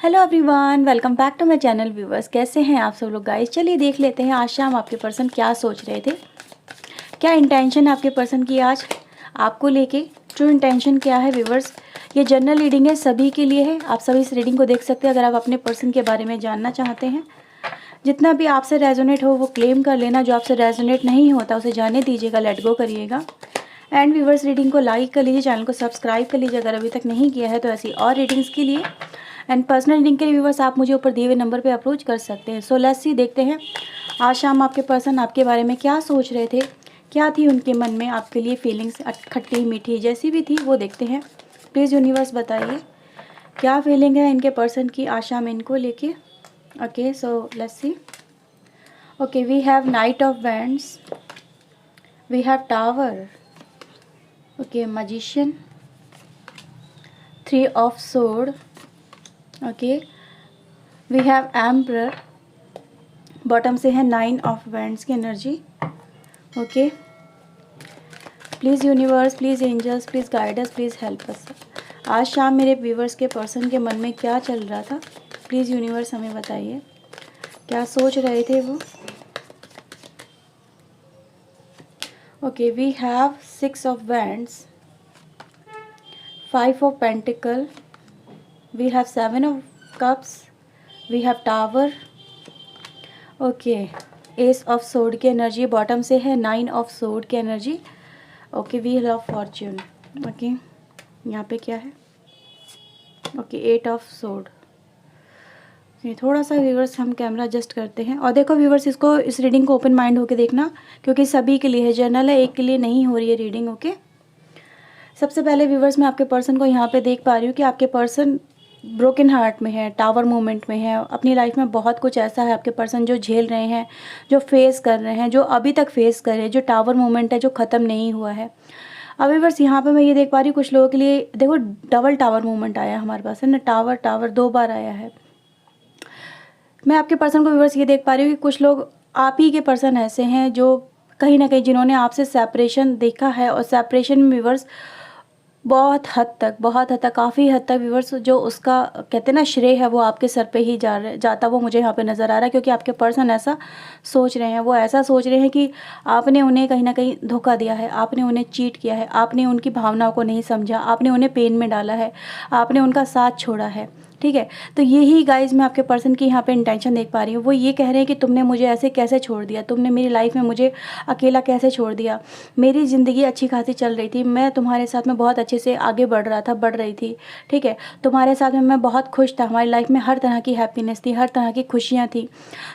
Hello everyone, welcome back to my channel. Viewers, कैसे हैं आप सब लोग गाइस। चलिए देख लेते हैं आज शाम आपके पर्सन क्या सोच रहे थे, क्या इंटेंशन है आपके पर्सन की आज आपको लेके। ट्रू इंटेंशन क्या है व्यूवर्स। ये जनरल रीडिंग है, सभी के लिए है। आप सभी इस रीडिंग को देख सकते हैं अगर आप अपने पर्सन के बारे में जानना चाहते हैं। जितना भी आपसे रेजोनेट हो वो क्लेम कर लेना, जो आपसे रेजोनेट नहीं होता उसे जाने दीजिएगा, लेट गो करिएगा। एंड व्यूवर्स, रीडिंग को लाइक कर लीजिए, चैनल को सब्सक्राइब कर लीजिए अगर अभी तक नहीं किया है तो ऐसी और रीडिंग्स के लिए। एंड पर्सनल रीडिंग के लिए व्यूवर्स आप मुझे ऊपर दिए हुए नंबर पे अप्रोच कर सकते हैं। सो लेट्स सी, देखते हैं आज शाम आपके पर्सन आपके बारे में क्या सोच रहे थे, क्या थी उनके मन में आपके लिए फीलिंग्स, खट्टी मीठी जैसी भी थी वो देखते हैं। प्लीज़ यूनिवर्स बताइए क्या फीलिंग है इनके पर्सन की आज शाम इनको लेके। Okay, so let's see. Okay, we have knight of wands, we have tower, okay, magician, 3 of sword, okay, we have emperor, bottom से है 9 ऑफ वैंड्स की energy. Okay, please universe, please angels, please guide us, please help us. आज शाम मेरे viewers के person के मन में क्या चल रहा था, प्लीज़ यूनिवर्स हमें बताइए, क्या सोच रहे थे वो। Okay, we have 6 of wands, 5 of pentacle, we have 7 of cups, we have tower, okay, ace of sword की एनर्जी, बॉटम से है 9 ऑफ सोर्ड की energy. Okay, wheel of fortune, okay, यहाँ पे क्या है, ओके, 8 ऑफ सोर्ड। थोड़ा सा व्यूवर्स हम कैमरा एडजस्ट करते हैं और देखो व्यूवर्स, इसको इस रीडिंग को ओपन माइंड होकर देखना क्योंकि सभी के लिए है, जनरल है, एक के लिए नहीं हो रही है रीडिंग। ओके, सबसे पहले व्यूवर्स मैं आपके पर्सन को यहाँ पे देख पा रही हूँ कि आपके पर्सन ब्रोकन हार्ट में है, टावर मूवमेंट में है। अपनी लाइफ में बहुत कुछ ऐसा है आपके पर्सन जो झेल रहे हैं, जो फेस कर रहे हैं, जो अभी तक फेस कर रहे हैं, जो टावर मूवमेंट है जो ख़त्म नहीं हुआ है। अभी बस यहाँ पे मैं ये देख पा रही हूँ कुछ लोगों के लिए, देखो डबल टावर मूवमेंट आया है हमारे पास, है ना, टावर टावर 2 बार आया है। मैं आपके पर्सन को व्यूवर्स ये देख पा रही हूँ कि कुछ लोग आप ही के पर्सन ऐसे हैं जो कहीं ना कहीं जिन्होंने आपसे सेपरेशन देखा है और सेपरेशन में व्यूवर्स बहुत हद तक काफ़ी हद तक व्यूवर्स जो उसका कहते हैं ना श्रेय है वो आपके सर पे ही जाता वो मुझे यहाँ पे नज़र आ रहा है। क्योंकि आपके पर्सन ऐसा सोच रहे हैं, वो ऐसा सोच रहे हैं कि आपने उन्हें कहीं ना कहीं धोखा दिया है, आपने उन्हें चीट किया है, आपने उनकी भावनाओं को नहीं समझा, आपने उन्हें पेन में डाला है, आपने उनका साथ छोड़ा है। ठीक है, तो यही गाइज मैं आपके पर्सन की यहाँ पे इंटेंशन देख पा रही हूँ। वो ये कह रहे हैं कि तुमने मुझे ऐसे कैसे छोड़ दिया, तुमने मेरी लाइफ में मुझे अकेला कैसे छोड़ दिया। मेरी ज़िंदगी अच्छी खासी चल रही थी, मैं तुम्हारे साथ में बहुत अच्छे से आगे बढ़ रही थी। ठीक है, तुम्हारे साथ में मैं बहुत खुश था, हमारी लाइफ में हर तरह की हैप्पीनेस थी, हर तरह की खुशियाँ थी।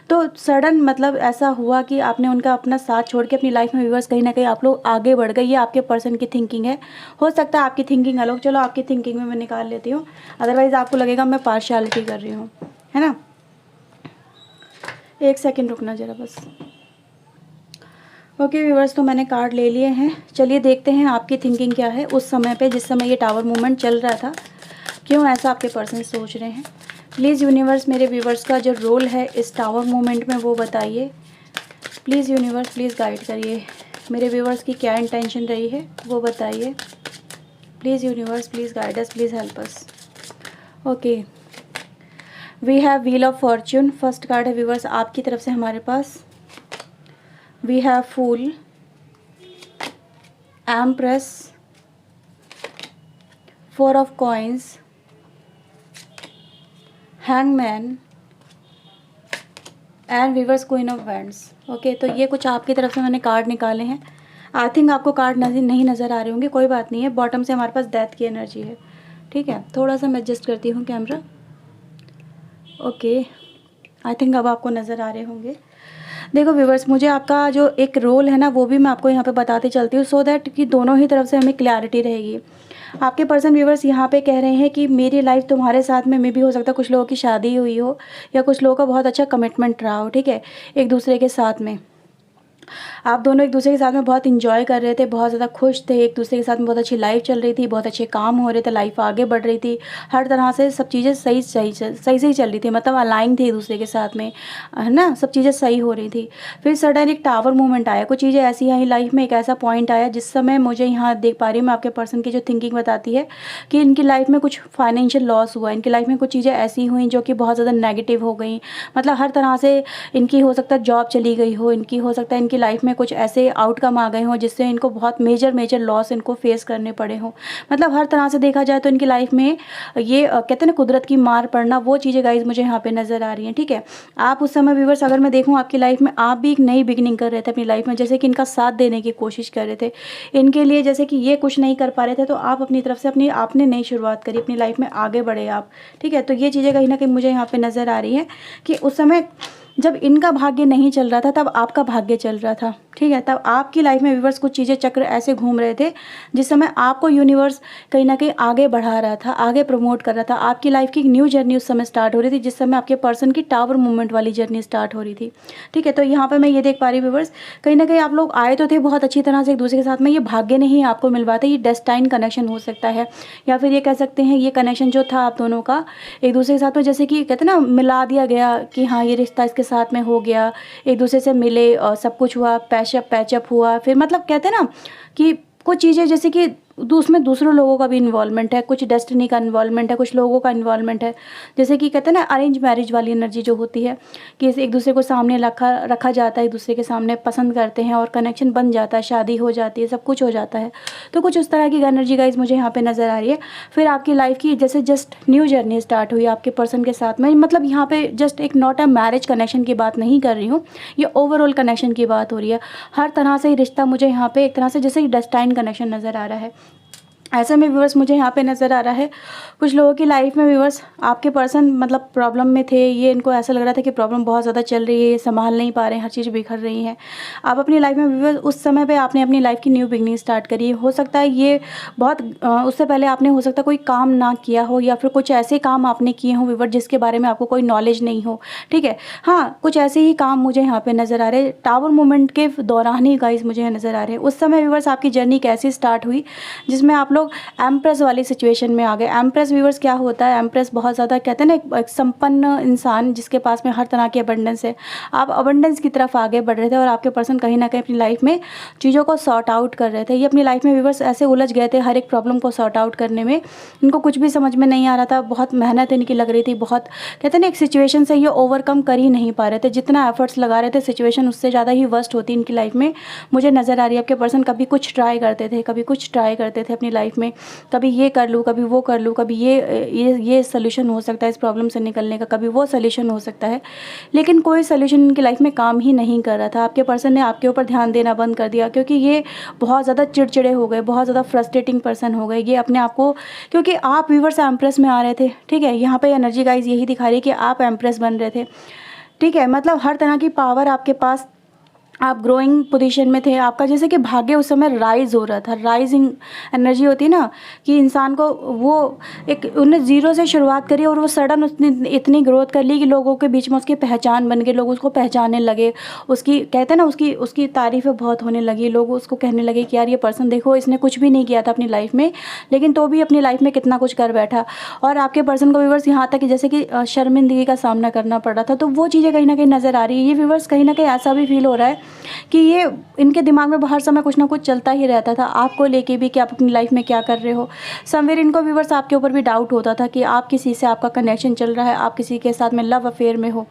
तो सडन मतलब ऐसा हुआ कि आपने उनका अपना साथ छोड़ के अपनी लाइफ में व्यूअर्स कहीं ना कहीं आप लोग आगे बढ़ गए। ये आपके पर्सन की थिंकिंग है। हो सकता है आपकी थिंकिंग अलग, चलो आपकी थिंकिंग में मैं निकाल लेती हूँ, अदरवाइज़ आपको लगेगा मैं पार्शियलिटी कर रही हूँ, है ना। एक सेकंड रुकना ज़रा बस। ओके व्यूवर्स, तो मैंने कार्ड ले लिए हैं। चलिए देखते हैं आपकी थिंकिंग क्या है उस समय पे जिस समय ये टावर मूवमेंट चल रहा था, क्यों ऐसा आपके पर्सन सोच रहे हैं। प्लीज़ यूनिवर्स, मेरे व्यूवर्स का जो रोल है इस टावर मूवमेंट में वो बताइए। प्लीज़ यूनिवर्स, प्लीज़ गाइड करिए, मेरे व्यूवर्स की क्या इंटेंशन रही है वो बताइए। Please universe, please guide us, please help us. Okay, we have wheel of fortune. First card है व्यूवर्स आपकी तरफ से हमारे पास। We have fool, empress, 4 of coins, hangman and viewers queen of wands. Okay, तो ये कुछ आपकी तरफ से मैंने कार्ड निकाले हैं। आई थिंक आपको कार्ड नहीं नज़र आ रहे होंगे, कोई बात नहीं है। बॉटम से हमारे पास डेथ की एनर्जी है। ठीक है, थोड़ा सा मैं एडजस्ट करती हूँ कैमरा। ओके, आई थिंक अब आपको नज़र आ रहे होंगे। देखो व्यूवर्स, मुझे आपका जो एक रोल है ना वो भी मैं आपको यहाँ पे बताते चलती हूँ, सो दैट कि दोनों ही तरफ से हमें क्लैरिटी रहेगी। आपके पर्सन व्यूवर्स यहाँ पे कह रहे हैं कि मेरी लाइफ तुम्हारे साथ में भी हो सकता है कुछ लोगों की शादी हुई हो या कुछ लोगों का बहुत अच्छा कमिटमेंट रहा हो, ठीक है, एक दूसरे के साथ में। आप दोनों एक दूसरे के साथ में बहुत इंजॉय कर रहे थे, बहुत ज़्यादा खुश थे, एक दूसरे के साथ में बहुत अच्छी लाइफ चल रही थी, बहुत अच्छे काम हो रहे थे, लाइफ आगे बढ़ रही थी, हर तरह से सब चीज़ें सही से ही चल रही थी, मतलब अलाइन थी एक दूसरे के साथ में, है ना, सब चीज़ें सही हो रही थी। फिर सडन एक टावर मूवमेंट आया, कुछ चीज़ें ऐसी आई लाइफ में, एक ऐसा पॉइंट आया जिस समय मुझे यहाँ देख पा रही हूँ मैं, आपके पर्सन की जो थिंकिंग बताती है कि इनकी लाइफ में कुछ फाइनेंशियल लॉस हुआ, इनकी लाइफ में कुछ चीज़ें ऐसी हुई जो कि बहुत ज़्यादा नेगेटिव हो गई, मतलब हर तरह से इनकी हो सकता है जॉब चली गई हो, इनकी हो सकता है इनकी लाइफ में कुछ ऐसे आउटकम आ गए हों जिससे इनको बहुत मेजर लॉस इनको फेस करने पड़े हों। मतलब हर तरह से देखा जाए तो इनकी लाइफ में ये कहते हैं ना कुदरत की मार पड़ना, वो चीज़ें गाइज मुझे यहाँ पे नज़र आ रही हैं। ठीक है, आप उस समय व्यूअर्स अगर मैं देखूँ आपकी लाइफ में, आप भी एक नई बिगिनिंग कर रहे थे अपनी लाइफ में, जैसे कि इनका साथ देने की कोशिश कर रहे थे इनके लिए, जैसे कि ये कुछ नहीं कर पा रहे थे तो आप अपनी तरफ से आपने नई शुरुआत करी, अपनी लाइफ में आगे बढ़े आप। ठीक है, तो ये चीज़ें कहीं ना कहीं मुझे यहाँ पे नज़र आ रही हैं कि उस समय जब इनका भाग्य नहीं चल रहा था तब आपका भाग्य चल रहा था। ठीक है, तब आपकी लाइफ में व्यूअर्स कुछ चीज़ें चक्र ऐसे घूम रहे थे जिस समय आपको यूनिवर्स कहीं ना कहीं आगे बढ़ा रहा था, आगे प्रमोट कर रहा था, आपकी लाइफ की एक न्यू जर्नी उस समय स्टार्ट हो रही थी, जिस समय आपके पर्सन की टावर मूवमेंट वाली जर्नी स्टार्ट हो रही थी। ठीक है, तो यहाँ पर मैं ये देख पा रही हूँ व्यूअर्स, कहीं ना कहीं आप लोग आए तो थे बहुत अच्छी तरह से एक दूसरे के साथ में, ये भाग्य नहीं आपको मिल पाता, ये डेस्टाइन कनेक्शन हो सकता है, या फिर ये कह सकते हैं ये कनेक्शन जो था आप दोनों का एक दूसरे के साथ में, जैसे कि कहते हैं ना मिला दिया गया कि हाँ ये रिश्ता इसके साथ में हो गया, एक दूसरे से मिले और सब कुछ हुआ, पैचअप हुआ, फिर मतलब कहते हैं ना कि कुछ चीज़ें जैसे कि उसमें दूसरों लोगों का भी इन्वॉल्वमेंट है, कुछ डेस्टिनी का इन्वॉल्वमेंट है, कुछ लोगों का इन्वॉल्वमेंट है, जैसे कि कहते हैं ना अरेंज मैरिज वाली एनर्जी जो होती है कि एक दूसरे को सामने रखा जाता है, एक दूसरे के सामने पसंद करते हैं और कनेक्शन बन जाता है, शादी हो जाती है, सब कुछ हो जाता है। तो कुछ उस तरह की एनर्जी गाइज मुझे यहाँ पे नज़र आ रही है। फिर आपकी लाइफ की जैसे जस्ट न्यू जर्नी स्टार्ट हुई आपके पर्सन के साथ में, मतलब यहाँ पे जस्ट एक नॉट अ मैरिज कनेक्शन की बात नहीं कर रही हूँ, ये ओवरऑल कनेक्शन की बात हो रही है। हर तरह से रिश्ता मुझे यहाँ पे एक तरह से जैसे डेस्टाइन कनेक्शन नज़र आ रहा है। ऐसे में व्यूअर्स मुझे यहाँ पे नज़र आ रहा है कुछ लोगों की लाइफ में व्यूअर्स आपके पर्सन मतलब प्रॉब्लम में थे, ये इनको ऐसा लग रहा था कि प्रॉब्लम बहुत ज़्यादा चल रही है, ये संभाल नहीं पा रहे हैं, हर चीज़ बिखर रही है। आप अपनी लाइफ में व्यूअर्स उस समय पे आपने अपनी लाइफ की न्यू बिगनिंग स्टार्ट करी, हो सकता है ये बहुत उससे पहले आपने हो सकता है कोई काम ना किया हो, या फिर कुछ ऐसे काम आपने किए हों व्यूअर्स जिसके बारे में आपको कोई नॉलेज नहीं हो। ठीक है, हाँ कुछ ऐसे ही काम मुझे यहाँ पे नज़र आ रहे हैं, टावर मूवमेंट के दौरान ही गाइस मुझे नज़र आ रहे हैं। उस समय व्यूअर्स आपकी जर्नी कैसी स्टार्ट हुई जिसमें आप लोग एम्प्रेस वाली सिचुएशन में आ गए। एम्प्रेस व्यूअर्स क्या होता है, एम्प्रेस बहुत ज़्यादा कहते हैं ना एक संपन्न इंसान जिसके पास में हर तरह की अबंडेंस है। आप अबंडेंस की तरफ आगे बढ़ रहे थे और आपके पर्सन कहीं ना कहीं अपनी लाइफ में चीज़ों को सॉर्ट आउट कर रहे थे। ये अपनी लाइफ में व्यूअर्स ऐसे उलझ गए थे हर एक प्रॉब्लम को सॉर्ट आउट करने में, इनको कुछ भी समझ में नहीं आ रहा था, बहुत मेहनत इनकी लग रही थी, बहुत कहते हैं ना एक सिचुएशन से ये ओवरकम कर ही नहीं पा रहे थे, जितना एफर्ट्स लगा रहे थे सिचुएशन उससे ज़्यादा ही वर्स्ट होती इनकी लाइफ में मुझे नज़र आ रही है। आपके पर्सन कभी कुछ ट्राई करते थे, कभी कुछ ट्राई करते थे अपनी लाइफ में, कभी ये कर लूँ, कभी वो कर लूँ, कभी ये सोल्यूशन हो सकता है इस प्रॉब्लम से निकलने का, कभी वो सोल्यूशन हो सकता है, लेकिन कोई सोल्यूशन इनकी लाइफ में काम ही नहीं कर रहा था। आपके पर्सन ने आपके ऊपर ध्यान देना बंद कर दिया क्योंकि ये बहुत ज़्यादा चिड़चिड़े हो गए, बहुत ज़्यादा फ्रस्ट्रेटिंग पर्सन हो गए ये अपने आप को, क्योंकि आप व्यूअर्स एम्प्रेस में आ रहे थे। ठीक है, यहाँ पे एनर्जी गाइज यही दिखा रही है कि आप एम्प्रेस बन रहे थे। ठीक है, मतलब हर तरह की पावर आपके पास, आप ग्रोइंग पोजीशन में थे, आपका जैसे कि भाग्य उस समय राइज हो रहा था। राइजिंग एनर्जी होती है ना कि इंसान को वो एक उन्होंने ज़ीरो से शुरुआत करी और वो सडन उसने इतनी ग्रोथ कर ली कि लोगों के बीच में उसकी पहचान बन गई, लोग उसको पहचानने लगे, उसकी कहते हैं ना उसकी तारीफ़ें बहुत होने लगी, लोग उसको कहने लगे कि यार ये पर्सन देखो इसने कुछ भी नहीं किया था अपनी लाइफ में लेकिन तो भी अपनी लाइफ में कितना कुछ कर बैठा। और आपके पर्सन को व्यूअर्स यहाँ तक कि जैसे कि शर्मिंदगी का सामना करना पड़ रहा था, तो वो चीज़ें कहीं ना कहीं नज़र आ रही है। ये व्यूअर्स कहीं ना कहीं ऐसा भी फील हो रहा है कि ये इनके दिमाग में हर समय कुछ ना कुछ चलता ही रहता था आपको लेके भी कि आप अपनी लाइफ में क्या कर रहे हो। समवेयर इनको व्यूअर्स आपके ऊपर भी डाउट होता था कि आप किसी से आपका कनेक्शन चल रहा है, आप किसी के साथ में लव अफेयर में हो,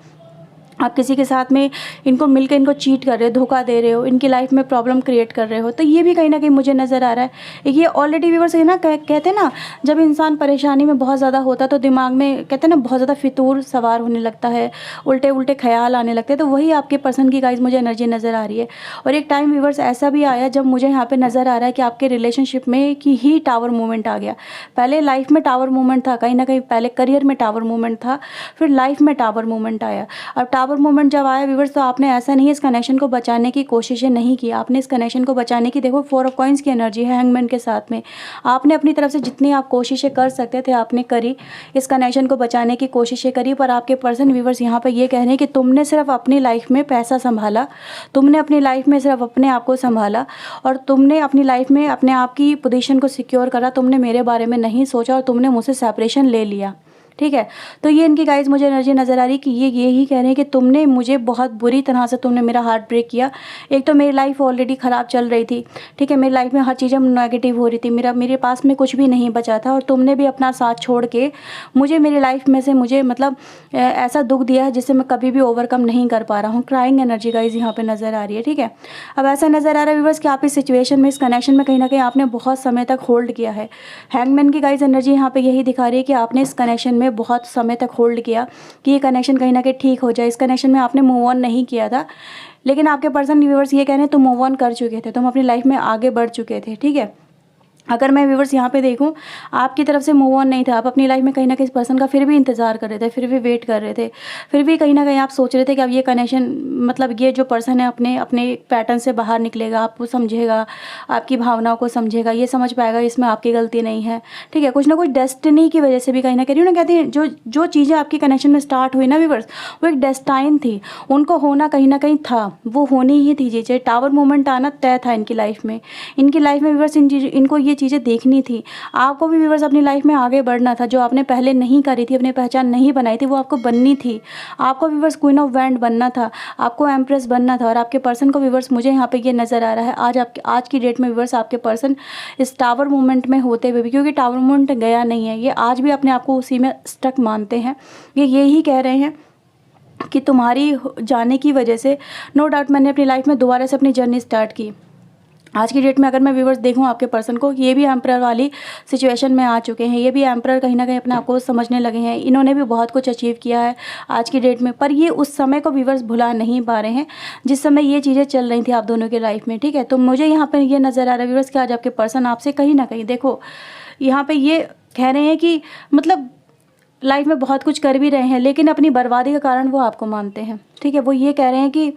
आप किसी के साथ में इनको मिलकर इनको चीट कर रहे हो, धोखा दे रहे हो, इनकी लाइफ में प्रॉब्लम क्रिएट कर रहे हो। तो ये भी कहीं ना कहीं मुझे नज़र आ रहा है। ये ऑलरेडी व्यूअर्स है ना, कहते हैं ना जब इंसान परेशानी में बहुत ज़्यादा होता तो दिमाग में कहते हैं ना बहुत ज़्यादा फितूर सवार होने लगता है, उल्टे उल्टे ख्याल आने लगते हैं। तो वही आपके पर्सन की गाइज मुझे एनर्जी नज़र आ रही है। और एक टाइम व्यूअर्स ऐसा भी आया जब मुझे यहाँ पर नज़र आ रहा है कि आपके रिलेशनशिप में कि ही टावर मूवमेंट आ गया। पहले लाइफ में टावर मूवमेंट था, कहीं ना कहीं पहले करियर में टावर मूवमेंट था, फिर लाइफ में टावर मूवमेंट आया। अब टावर टावर मोमेंट जब आया व्यूवर्स, तो आपने ऐसा नहीं है इस कनेक्शन को बचाने की कोशिशें नहीं की, आपने इस कनेक्शन को बचाने की, देखो 4 ऑफ कॉइंस की एनर्जी है हैंगमैन के साथ में, आपने अपनी तरफ से जितनी आप कोशिशें कर सकते थे आपने करी, इस कनेक्शन को बचाने की कोशिशें करी। पर आपके पर्सन व्यूवर्स यहाँ पे ये कह रहे हैं कि तुमने सिर्फ अपनी लाइफ में पैसा संभाला, तुमने अपनी लाइफ में सिर्फ अपने आप को संभाला, और तुमने अपनी लाइफ में अपने आप की पोजीशन को सिक्योर करा, तुमने मेरे बारे में नहीं सोचा और तुमने मुझसे सेपरेशन ले लिया। ठीक है, तो ये इनकी गाइज मुझे एनर्जी नज़र आ रही कि ये यही कह रहे हैं कि तुमने मुझे बहुत बुरी तरह से तुमने मेरा हार्ट ब्रेक किया। एक तो मेरी लाइफ ऑलरेडी ख़राब चल रही थी, ठीक है, मेरी लाइफ में हर चीज़ें नेगेटिव हो रही थी, मेरे पास में कुछ भी नहीं बचा था, और तुमने भी अपना साथ छोड़ के मुझे मेरी लाइफ में से मुझे मतलब ऐसा दुख दिया है जिससे मैं कभी भी ओवरकम नहीं कर पा रहा हूँ। क्राइंग एनर्जी गाइज यहाँ पर नज़र आ रही है। ठीक है, अब ऐसा नज़र आ रहा है व्यूअर्स कि आप इस सिचुएशन में, इस कनेक्शन में कहीं ना कहीं आपने बहुत समय तक होल्ड किया है। हैंगमैन की गाइज एनर्जी यहाँ पर यही दिखा रही है कि आपने इस कनेक्शन में बहुत समय तक होल्ड किया कि ये कनेक्शन कहीं ना कहीं ठीक हो जाए। इस कनेक्शन में आपने मूव ऑन नहीं किया था, लेकिन आपके पर्सन व्यूअर्स ये कह रहे हैं तुम मूव ऑन कर चुके थे, तुम अपनी लाइफ में आगे बढ़ चुके थे। ठीक है, अगर मैं व्यूवर्स यहाँ पे देखूँ, आपकी तरफ से मूव ऑन नहीं था, आप अपनी लाइफ में कहीं ना कहीं इस पर्सन का फिर भी इंतज़ार कर रहे थे, फिर भी वेट कर रहे थे, फिर भी कहीं ना कहीं आप सोच रहे थे कि अब ये कनेक्शन मतलब ये जो पर्सन है अपने अपने पैटर्न से बाहर निकलेगा, आपको समझेगा, आपकी भावनाओं को समझेगा, ये समझ पाएगा इसमें आपकी गलती नहीं है। ठीक है, कुछ ना कुछ डेस्टिनी की वजह से भी कहीं ना कहीं ना कहती है जो चीज़ें आपकी कनेक्शन में स्टार्ट हुई ना व्यूवर्स, वो एक डेस्टाइन थी, उनको होना कहीं ना कहीं था, वो होनी ही थी चीज़ें। टावर मोमेंट आना तय था इनकी लाइफ में, व्यूवर्स इनको ये चीज़ें देखनी थी। आपको भी व्यूअर्स अपनी लाइफ में आगे बढ़ना था, जो आपने पहले नहीं करी थी, अपनी पहचान नहीं बनाई थी, वो आपको बननी थी। आपको व्यूअर्स क्वीन ऑफ वैंड बनना था, आपको एम्प्रेस बनना था। और आपके पर्सन को व्यूअर्स मुझे यहाँ पे ये नज़र आ रहा है आज की डेट में व्यूअर्स आपके पर्सन इस टावर मूवमेंट में होते हुए भी, क्योंकि टावर मूवमेंट गया नहीं है, ये आज भी अपने आप को उसी में स्टक मानते हैं। ये यही कह रहे हैं कि तुम्हारी जाने की वजह से नो डाउट मैंने अपनी लाइफ में दोबारा से अपनी जर्नी स्टार्ट की। आज की डेट में अगर मैं व्यूवर्स देखूं आपके पर्सन को, ये भी एम्परर वाली सिचुएशन में आ चुके हैं, ये भी एम्परर कहीं ना कहीं अपने आप को समझने लगे हैं, इन्होंने भी बहुत कुछ अचीव किया है आज की डेट में। पर ये उस समय को व्यूवर्स भुला नहीं पा रहे हैं जिस समय ये चीज़ें चल रही थी आप दोनों की लाइफ में। ठीक है, तो मुझे यहाँ पर ये नज़र आ रहा है व्यूवर्स कि आज आपके पर्सन आपसे कहीं ना कहीं, देखो यहाँ पर ये कह रहे हैं कि मतलब लाइफ में बहुत कुछ कर भी रहे हैं, लेकिन अपनी बर्बादी का कारण वो आपको मानते हैं। ठीक है, वो ये कह रहे हैं कि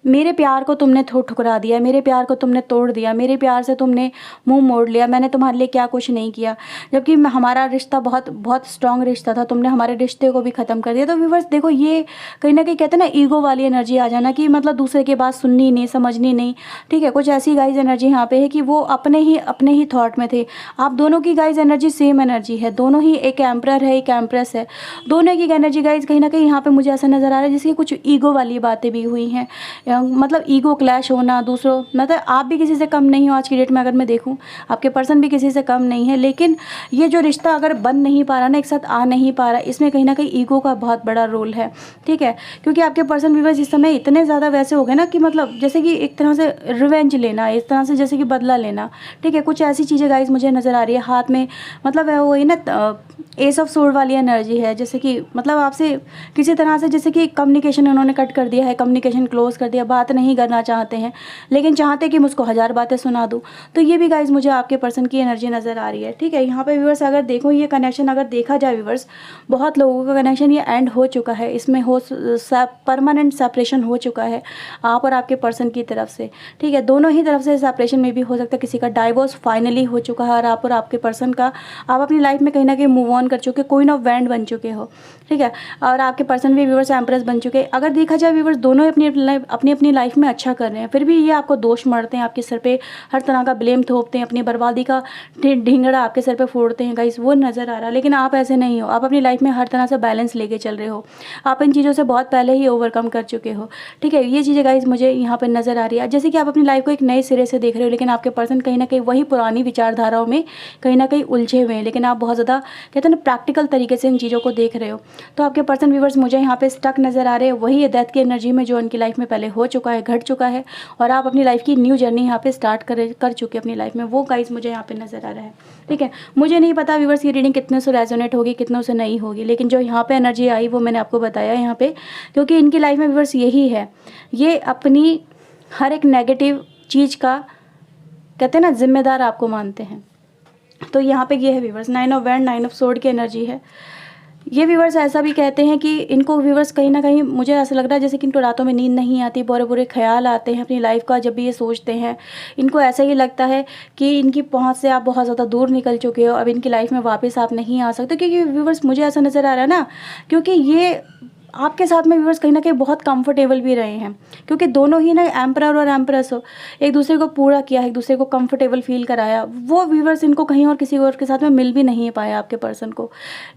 मेरे प्यार को तुमने ठुकरा दिया, मेरे प्यार को तुमने तोड़ दिया, मेरे प्यार से तुमने मुंह मोड़ लिया, मैंने तुम्हारे लिए क्या कुछ नहीं किया, जबकि हमारा रिश्ता बहुत बहुत स्ट्रांग रिश्ता था, तुमने हमारे रिश्ते को भी ख़त्म कर दिया। तो व्यूअर्स देखो, ये कहीं ना कहीं कहते हैं ना ईगो वाली एनर्जी आ जाना, कि मतलब दूसरे की बात सुननी नहीं, समझनी नहीं। ठीक है, कुछ ऐसी गाइज एनर्जी यहाँ पे है कि वो अपने ही थॉट में थे। आप दोनों की गाइज एनर्जी सेम एनर्जी है, दोनों ही, एक एम्परर है एक एम्प्रेस है, दोनों की एनर्जी गाइज कहीं ना कहीं यहाँ पे मुझे ऐसा नज़र आ रहा है जिसकी कुछ ईगो वाली बातें भी हुई हैं, मतलब ईगो क्लैश होना दूसरों, मतलब आप भी किसी से कम नहीं हो आज की डेट में, अगर मैं देखूं आपके पर्सन भी किसी से कम नहीं है, लेकिन ये जो रिश्ता अगर बन नहीं पा रहा ना, एक साथ आ नहीं पा रहा, इसमें कहीं ना कहीं ईगो का बहुत बड़ा रोल है। ठीक है, क्योंकि आपके पर्सन व्यूअर्स इस समय इतने ज़्यादा वैसे हो गए ना कि मतलब जैसे कि एक तरह से रिवेंज लेना, इस तरह से जैसे कि बदला लेना। ठीक है, कुछ ऐसी चीज़ें गाइज मुझे नज़र आ रही है हाथ में, मतलब वही ना एस ऑफ सोर्ड वाली एनर्जी है, जैसे कि मतलब आपसे किसी तरह से जैसे कि कम्युनिकेशन उन्होंने कट कर दिया है, कम्युनिकेशन क्लोज कर दिया, बात नहीं करना चाहते हैं, लेकिन चाहते कि मुझको 1000 बातें सुना दूं। तो ये भी गाइज मुझे आपके पर्सन की एनर्जी नज़र आ रही है। ठीक है, यहाँ पे व्यूअर्स अगर देखो ये कनेक्शन अगर देखा जाए व्यूअर्स, बहुत लोगों का कनेक्शन ये एंड हो चुका है, इसमें परमानेंट सेपरेशन हो चुका है आप और आपके पर्सन की तरफ से। ठीक है, दोनों ही तरफ से सेपरेशन में भी हो सकता है, किसी का डाइवोर्स फाइनली हो चुका है और आप और आपके पर्सन का, आप अपनी लाइफ में कहीं ना कहीं मूव ऑन कर चुके, क्वीन ऑफ वैंड बन चुके हो। ठीक है, और आपके पर्सन भी व्यूअर्स एम्प्रेस बन चुके। अगर देखा जाए व्यूअर्स, दोनों अपनी लाइफ में अच्छा कर रहे हैं, फिर भी ये आपको दोष मरते हैं, आपके सर पे हर तरह का ब्लेम थोपते हैं, अपनी बर्बादी का ढिंगड़ा आपके सर पे फोड़ते हैं गाइस, वो नज़र आ रहा है। लेकिन आप ऐसे नहीं हो, आप अपनी लाइफ में हर तरह से बैलेंस लेके चल रहे हो, आप इन चीज़ों से बहुत पहले ही ओवरकम कर चुके हो। ठीक है, ये चीज़ें गाइस मुझे यहाँ पर नज़र आ रही है, जैसे कि आप अपनी लाइफ को एक नए सिरे से देख रहे हो, लेकिन आपके पर्सन कहीं ना कहीं वही पुरानी विचारधाराओं में कहीं ना कहीं उलझे हुए हैं, लेकिन आप बहुत ज़्यादा कहते हैं ना प्रैक्टिकल तरीके से इन चीज़ों को देख रहे हो। तो आपके पर्सन व्यूअर्स मुझे यहाँ पे स्टक नज़र आ रहे हैं, वही डेथ की एनर्जी में जो उनकी लाइफ में पहले हो चुका है, घट चुका है, और आप अपनी लाइफ की न्यू जर्नी यहाँ पे स्टार्ट कर चुके अपनी लाइफ में, वो गाइस मुझे यहाँ पे नज़र आ रहा है। ठीक है, मुझे नहीं पता व्यूअर्स ये रीडिंग कितने से रेजोनेट होगी, कितनों से नहीं होगी, लेकिन जो यहाँ पे एनर्जी आई वो मैंने आपको बताया यहाँ पे, क्योंकि इनकी लाइफ में व्यूअर्स यही है, ये अपनी हर एक नेगेटिव चीज़ का कहते हैं ना जिम्मेदार आपको मानते हैं। तो यहाँ पे ये है viewers 9 of wand, 9 of sword की एनर्जी है। ये व्यूवर्स ऐसा भी कहते हैं कि इनको व्यूवर्स कहीं ना कहीं मुझे ऐसा लग रहा है जैसे कि इनको रातों में नींद नहीं आती, बुरे बुरे ख्याल आते हैं अपनी लाइफ का। जब भी ये सोचते हैं इनको ऐसा ही लगता है कि इनकी पहुंच से आप बहुत ज़्यादा दूर निकल चुके हो, अब इनकी लाइफ में वापस आप नहीं आ सकते। क्योंकि व्यूवर्स मुझे ऐसा नज़र आ रहा है ना, क्योंकि ये आपके साथ में व्यूवर्स कहीं ना कहीं बहुत कंफर्टेबल भी रहे हैं, क्योंकि दोनों ही ना एम्परर और एम्प्रेस हो, एक दूसरे को पूरा किया है, एक दूसरे को कंफर्टेबल फील कराया। वो व्यूवर्स इनको कहीं और किसी और के साथ में मिल भी नहीं पाया आपके पर्सन को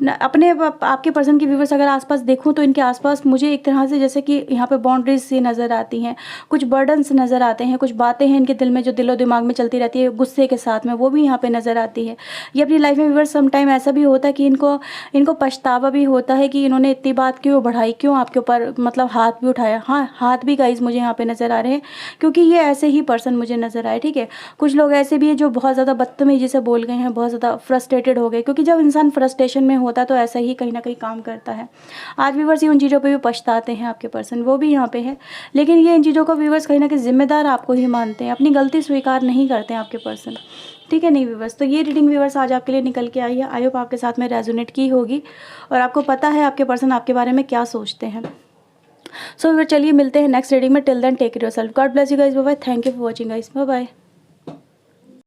न, अपने आपके पर्सन की व्यूवर्स अगर आसपास देखूं तो इनके आसपास मुझे एक तरह से जैसे कि यहाँ पे बाउंड्रीज सी नज़र आती हैं, कुछ बर्डन्स नज़र आते हैं, कुछ बातें हैं इनके दिल में जो दिलो दिमाग में चलती रहती है गुस्से के साथ में, वो भी यहाँ पे नज़र आती है। ये अपनी लाइफ में व्यूवर्स सम टाइम ऐसा भी होता है कि इनको पछतावा भी होता है कि इन्होंने इतनी बात क्यों बढ़ाई, क्यों आपके ऊपर मतलब हाथ भी उठाया। हाँ, हाथ भी गाइस मुझे यहाँ पे नज़र आ रहे हैं, क्योंकि ये ऐसे ही पर्सन मुझे नज़र आए, ठीक है। कुछ लोग ऐसे भी हैं जो बहुत ज़्यादा बदतमीजी से बोल गए हैं, बहुत ज़्यादा फ्रस्ट्रेटेड हो गए, क्योंकि जब इंसान फ्रस्ट्रेशन में होता है तो ऐसा ही कहीं ना कहीं काम करता है। आज व्यूवर्स ये उन चीज़ों पर भी पछताते हैं आपके पर्सन, वो भी यहाँ पे है, लेकिन ये इन चीज़ों को व्यूवर्स कहीं ना कहीं जिम्मेदार आपको ही मानते हैं, अपनी गलती स्वीकार नहीं करते हैं आपके पर्सन, ठीक है। नहीं व्यूवर्स, तो ये रीडिंग व्यूवर्स आज आपके लिए निकल के आई है। आई होप आपके साथ में रेजोनेट की होगी और आपको पता है आपके पर्सन आपके बारे में क्या सोचते हैं। सो व्यूअर चलिए मिलते हैं नेक्स्ट रीडिंग में। Till then take care yourself, God bless you guys, bye bye, thank you for watching guys, bye bye.